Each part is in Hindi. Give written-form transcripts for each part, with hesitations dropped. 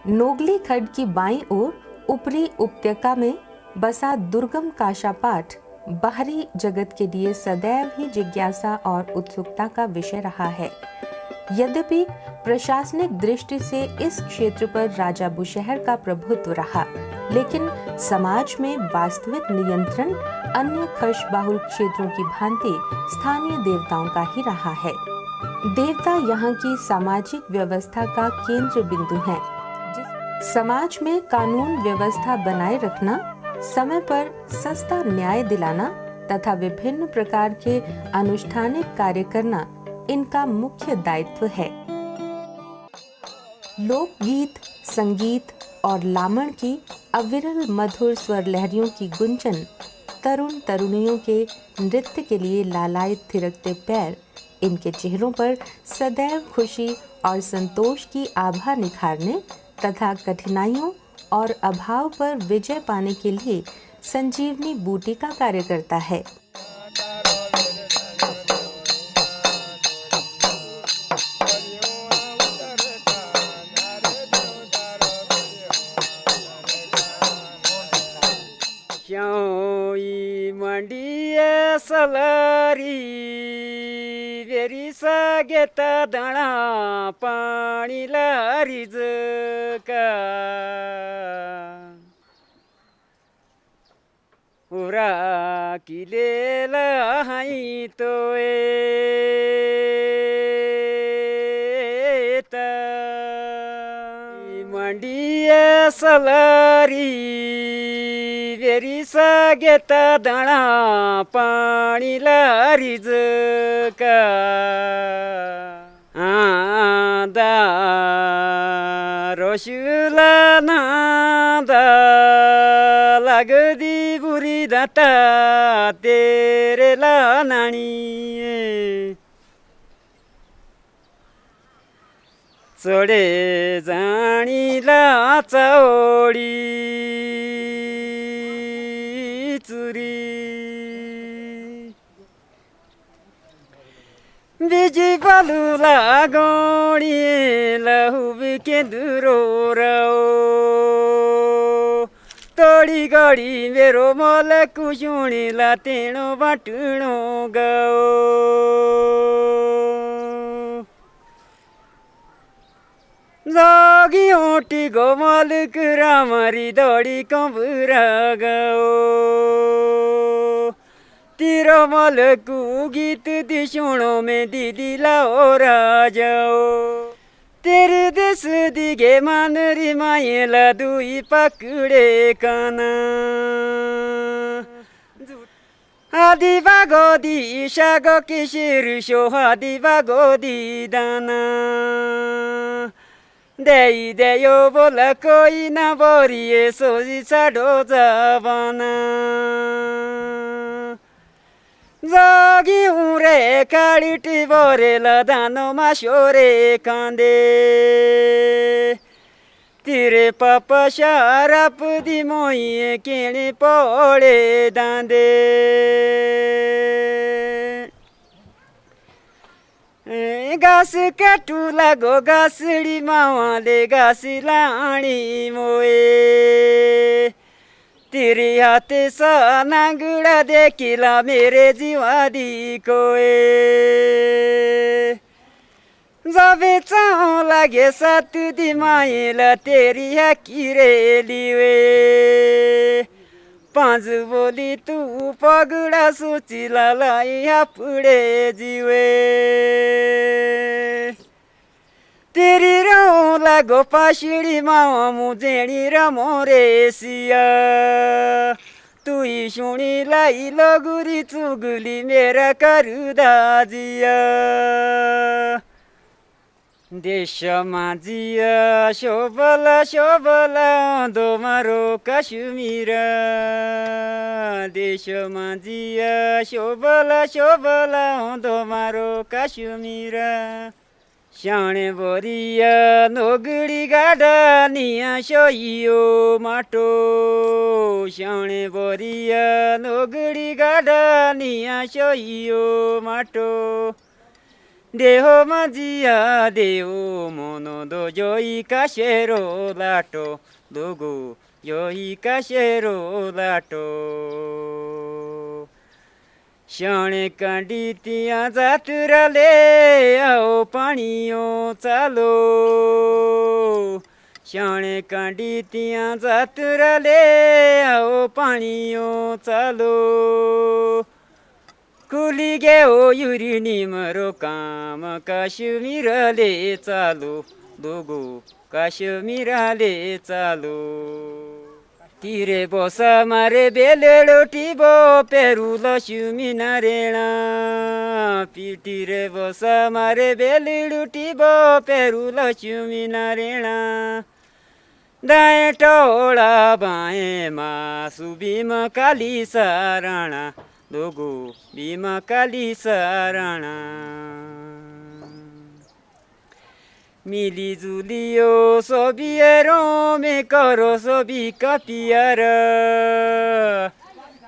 नोगली खड्ड की बाईं ओर ऊपरी उपत्यका में बसा दुर्गम काशापाठ बाहरी जगत के लिए सदैव ही जिज्ञासा और उत्सुकता का विषय रहा है। यद्यपि प्रशासनिक दृष्टि से इस क्षेत्र पर राजा बुशहर का प्रभुत्व रहा, लेकिन समाज में वास्तविक नियंत्रण अन्य खश बाहुल क्षेत्रों की भांति स्थानीय देवताओं का ही रहा है। देवता यहाँ की सामाजिक व्यवस्था का केंद्र बिंदु हैं। समाज में कानून व्यवस्था बनाए रखना, समय पर सस्ता न्याय दिलाना तथा विभिन्न प्रकार के अनुष्ठानिक कार्य करना इनका मुख्य दायित्व है। लोकगीत, संगीत और लामण की अविरल मधुर स्वर लहरियों की गुंजन, तरुण तरुणियों के नृत्य के लिए लालायित थिरकते पैर, इनके चेहरों पर सदैव खुशी और संतोष की आभा निखारने तथा कठिनाइयों और अभाव पर विजय पाने के लिए संजीवनी बूटी का कार्य करता है। मंडिया सलारी वेरी सागेता दाणा पानी लारी जका उरा किले लाई तो मंडिया सलारी वेरी सागेता दाणा पानी लारी जका आदा रोशुला नादा लागदी बुरी दाता तेरे ला नानी चढे जाणीला चौडी चुरी बिजी बालुला गणी लहुबी के दुरो रहो तोड़ी गड़ी मेरो मल कुसुणीला तेणो बाटुणो गओ जागी ओटी गो मालिक रामरी दौड़ी कंबुरा गओ तेरा मालकू गीत दिशुणों में दीदी लाओ राजाओ तेरे देश दिगे मानरी मायला दुई पकड़े काना आदि बागोदी शागो किशिर शो आदि बागोदी दाना देई देयो बोला कोई ना बोरिए सोजी साडो जावाना जागी उरे कालिटी बोरेला दानो माशोरे कांदे तिरे पापा शाराप दी मोई केणे पोड़े दांदे घास काटू लागो घासड़ी मावाले घासी लाणी मोए तेरे हाथे सा नांगड़ा देखिला मेरे जीवादी कोए जावे चाहो लागे सात दी मायला तेरी हकीरे लिवे पांच बोली तू पगड़ा सोचिला लाई हापुड़े जीवे तेरी रो लागो पाशिड़ी मावा मुझेड़ी रमोरे सिया तू ही सुनी लाई लगुरी चुगली मेरा करुदा जिया देश माझिया शोभला शोभला दो मारो काश्मीर देश माझिया शोभला शोभला दो मारो काश्मीर शाणे बोरिया नोगड़ी गाडा निया शोइयो माटो शाणे बोरिया नोगड़ी गाडा निया शोइयो माटो देहो मजिया देओ मोनो दो जोई का शेरो लाटो दोगो जोई का शेरो लाटो श्याणे कांडी तिया जातुराले आओ पाणियो चालो श्याणे कांडी तिया जातुराले आओ पाणियो चालो कुली गे ओ युरिनी मरो काम काश्मीरले चालो दोगो काश्मीरले चालो तिरे बोसा मारे बेलेडो टिबो पेरू लक्ष्मी नारेणा पिटिरे बोसा मारे बेलेडो टिबो पेरू लक्ष्मी नारेणा दाएं टोला बाएं मासु भीमा काली साराणा दोगो भीमा काली साराणा मिली जुलियो सोबियरो में करो सोबी का पियर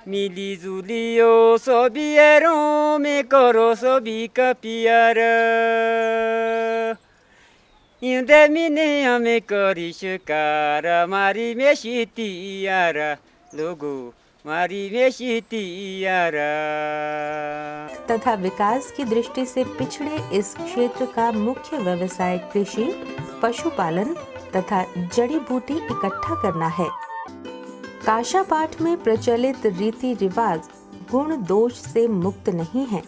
मिली जुलियो सोबियरो में करो सोबी का पियर युदे मिने हमें करी शिकार मारी में शीतियारा लोगो मारी में शीतियारा। तथा विकास की दृष्टि से पिछड़े इस क्षेत्र का मुख्य व्यवसाय कृषि, पशुपालन तथा जड़ी बूटी इकट्ठा करना है। काशा पाठ में प्रचलित रीति रिवाज गुण दोष से मुक्त नहीं है।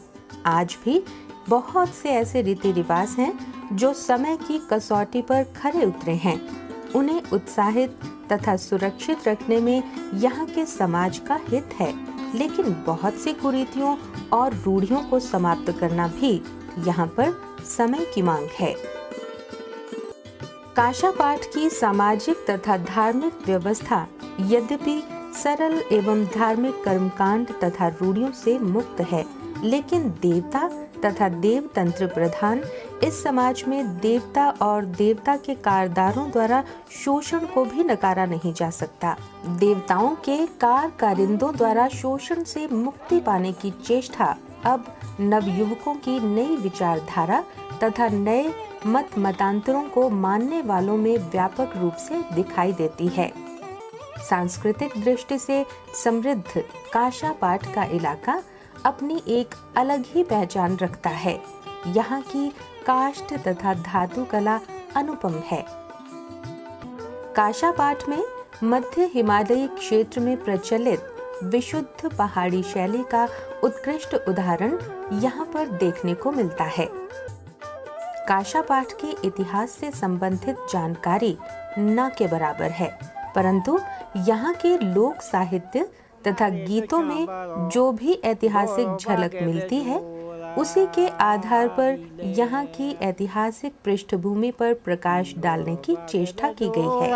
आज भी बहुत से ऐसे रीति रिवाज हैं जो समय की कसौटी पर खरे उतरे हैं। उन्हें उत्साहित तथा सुरक्षित रखने में यहाँ के समाज का हित है, लेकिन बहुत सी कुरीतियों और रूढ़ियों को समाप्त करना भी यहाँ पर समय की मांग है। काशा पाठ की सामाजिक तथा धार्मिक व्यवस्था यद्यपि सरल एवं धार्मिक कर्मकांड तथा रूढ़ियों से मुक्त है, लेकिन देवता तथा देवतंत्र प्रधान इस समाज में देवता और देवता के कारदारों द्वारा शोषण को भी नकारा नहीं जा सकता। देवताओं के कारिंदों द्वारा शोषण से मुक्ति पाने की चेष्टा अब नवयुवकों की नई विचारधारा तथा नए मत मतांतरों को मानने वालों में व्यापक रूप से दिखाई देती है। सांस्कृतिक दृष्टि से समृद्ध काशा पाठ का इलाका अपनी एक अलग ही पहचान रखता है। यहाँ की काष्ठ तथा धातु कला अनुपम है। काशा पाठ में मध्य हिमालयी क्षेत्र में प्रचलित विशुद्ध पहाड़ी शैली का उत्कृष्ट उदाहरण यहाँ पर देखने को मिलता है। काशा पाठ के इतिहास से संबंधित जानकारी न के बराबर है, परंतु यहाँ के लोक साहित्य तथा गीतों में जो भी ऐतिहासिक झलक मिलती है, उसी के आधार पर यहाँ की ऐतिहासिक पृष्ठभूमि पर प्रकाश डालने की चेष्टा की गई है।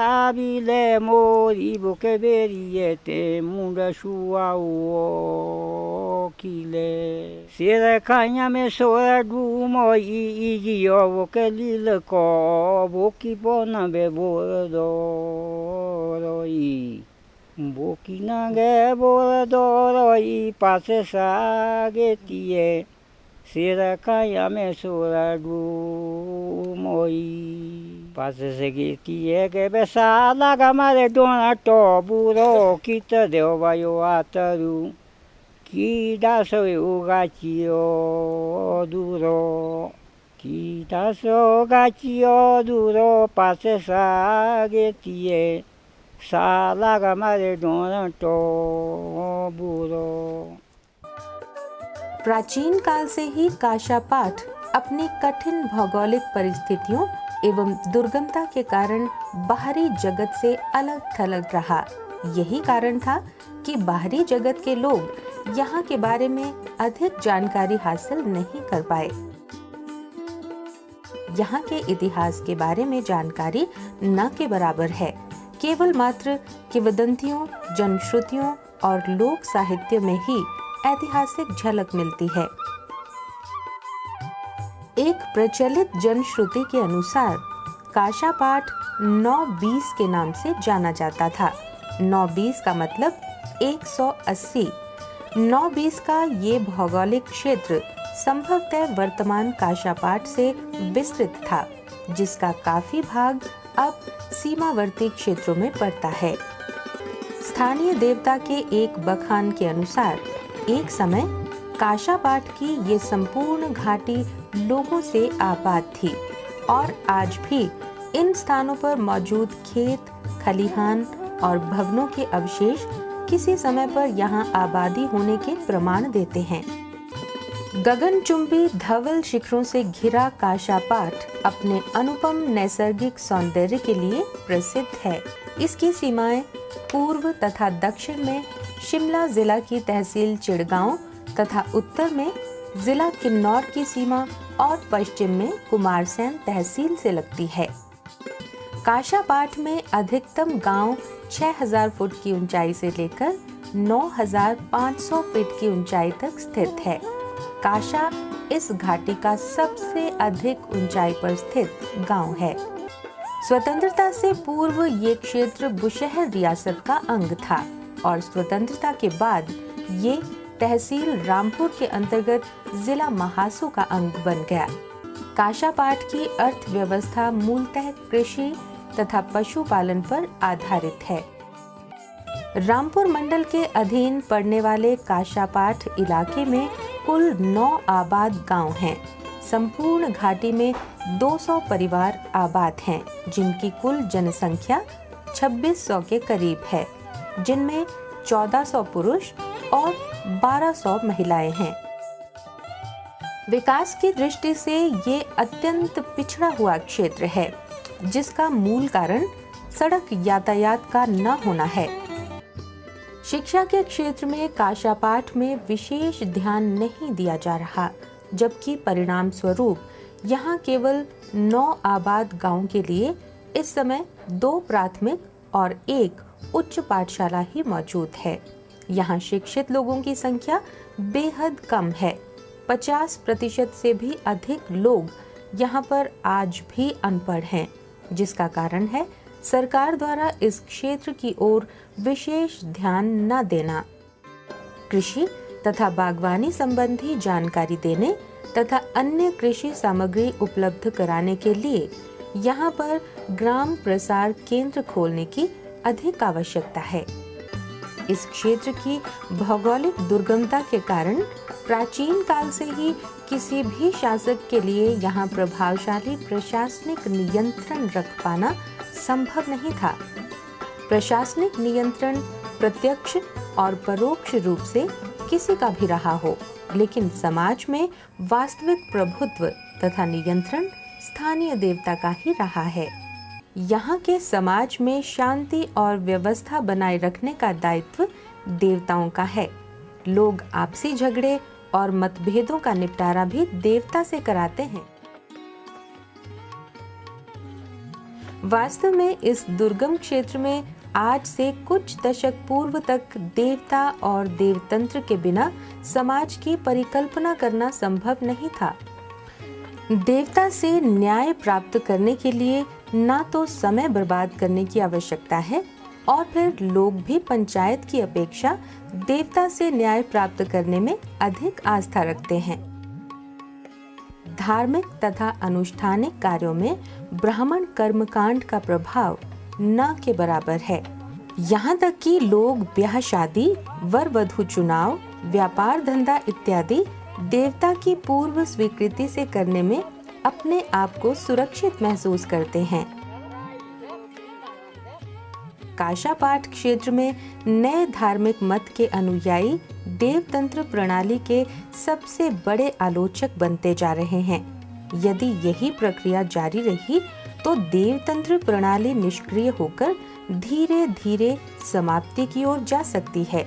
Bokinage boradoroi pase sagetie Sirakaya me suradu moi pase sagetie ke besala gamare dona toburo kita devayo ataru Kita soy ugachio duro Kita so gachio duro pase sagetie सालागा मारे डोना तो बुरो। प्राचीन काल से ही काशा पाठ अपनी कठिन भौगोलिक परिस्थितियों एवं दुर्गमता के कारण बाहरी जगत से अलग थलग रहा। यही कारण था कि बाहरी जगत के लोग यहाँ के बारे में अधिक जानकारी हासिल नहीं कर पाए। यहाँ के इतिहास के बारे में जानकारी न के बराबर है। केवल मात्र किंवदंतियों, जनश्रुतियों और लोक साहित्य में ही ऐतिहासिक झलक मिलती है। एक प्रचलित जनश्रुति के अनुसार काशा पाठ 9-20 के नाम से जाना जाता था। 9-20 का मतलब 180। 9-20 का ये भौगोलिक क्षेत्र संभवतः वर्तमान काशापाट से विस्तृत था, जिसका काफी भाग अब सीमावर्ती क्षेत्रों में पड़ता है। स्थानीय देवता के एक बखान के अनुसार एक समय काशापाट की ये संपूर्ण घाटी लोगों से आबाद थी और आज भी इन स्थानों पर मौजूद खेत, खलिहान और भवनों के अवशेष किसी समय पर यहाँ आबादी होने के प्रमाण देते हैं। गगनचुंबी धवल शिखरों से घिरा काशापाट अपने अनुपम नैसर्गिक सौंदर्य के लिए प्रसिद्ध है। इसकी सीमाएं पूर्व तथा दक्षिण में शिमला जिला की तहसील चिड़गांव तथा उत्तर में जिला किन्नौर की सीमा और पश्चिम में कुमारसैन तहसील से लगती है। काशापाट में अधिकतम गांव 6000 फुट की ऊंचाई से लेकर 9500 फीट की ऊंचाई तक स्थित है। काशा इस घाटी का सबसे अधिक ऊंचाई पर स्थित गांव है। स्वतंत्रता से पूर्व ये क्षेत्र बुशहर रियासत का अंग था और स्वतंत्रता के बाद ये तहसील रामपुर के अंतर्गत जिला महासू का अंग बन गया। काशापाट की अर्थव्यवस्था मूलतः कृषि तथा पशुपालन पर आधारित है। रामपुर मंडल के अधीन पड़ने वाले काशापाट इलाके में कुल 9 आबाद गांव हैं। संपूर्ण घाटी में 200 परिवार आबाद हैं, जिनकी कुल जनसंख्या 2600 के करीब है, जिनमें 1400 पुरुष और 1200 महिलाएं हैं। विकास की दृष्टि से ये अत्यंत पिछड़ा हुआ क्षेत्र है, जिसका मूल कारण सड़क यातायात का न होना है। शिक्षा के क्षेत्र में काशापाट में विशेष ध्यान नहीं दिया जा रहा, जबकि परिणाम स्वरूप यहाँ केवल 9 आबाद गांव के लिए इस समय 2 प्राथमिक और 1 उच्च पाठशाला ही मौजूद है। यहाँ शिक्षित लोगों की संख्या बेहद कम है। 50% से भी अधिक लोग यहाँ पर आज भी अनपढ़ हैं, जिसका कारण है सरकार द्वारा इस क्षेत्र की ओर विशेष ध्यान न देना। कृषि तथा बागवानी संबंधी जानकारी देने तथा अन्य कृषि सामग्री उपलब्ध कराने के लिए यहाँ पर ग्राम प्रसार केंद्र खोलने की अधिक आवश्यकता है। इस क्षेत्र की भौगोलिक दुर्गमता के कारण प्राचीन काल से ही किसी भी शासक के लिए यहाँ प्रभावशाली प्रशासनिक नियंत्रण रख पाना संभव नहीं था। प्रशासनिक नियंत्रण प्रत्यक्ष और परोक्ष रूप से किसी का भी रहा हो, लेकिन समाज में वास्तविक प्रभुत्व तथा नियंत्रण स्थानीय देवता का ही रहा है। यहाँ के समाज में शांति और व्यवस्था बनाए रखने का दायित्व देवताओं का है। लोग आपसी झगड़े और मतभेदों का निपटारा भी देवता से कराते हैं। वास्तव में इस दुर्गम क्षेत्र में आज से कुछ दशक पूर्व तक देवता और देवतंत्र के बिना समाज की परिकल्पना करना संभव नहीं था। देवता से न्याय प्राप्त करने के लिए ना तो समय बर्बाद करने की आवश्यकता है और फिर लोग भी पंचायत की अपेक्षा देवता से न्याय प्राप्त करने में अधिक आस्था रखते हैं। धार्मिक तथा अनुष्ठानिक कार्यों में ब्राह्मण कर्मकांड का प्रभाव न के बराबर है। यहाँ तक कि लोग ब्याह शादी, वर वधू चुनाव, व्यापार धंधा इत्यादि देवता की पूर्व स्वीकृति से करने में अपने आप को सुरक्षित महसूस करते हैं। काशापाट क्षेत्र में नए धार्मिक मत के अनुयायी देवतंत्र प्रणाली के सबसे बड़े आलोचक बनते जा रहे हैं। यदि यही प्रक्रिया जारी रही तो देवतंत्र प्रणाली निष्क्रिय होकर धीरे धीरे समाप्ति की ओर जा सकती है।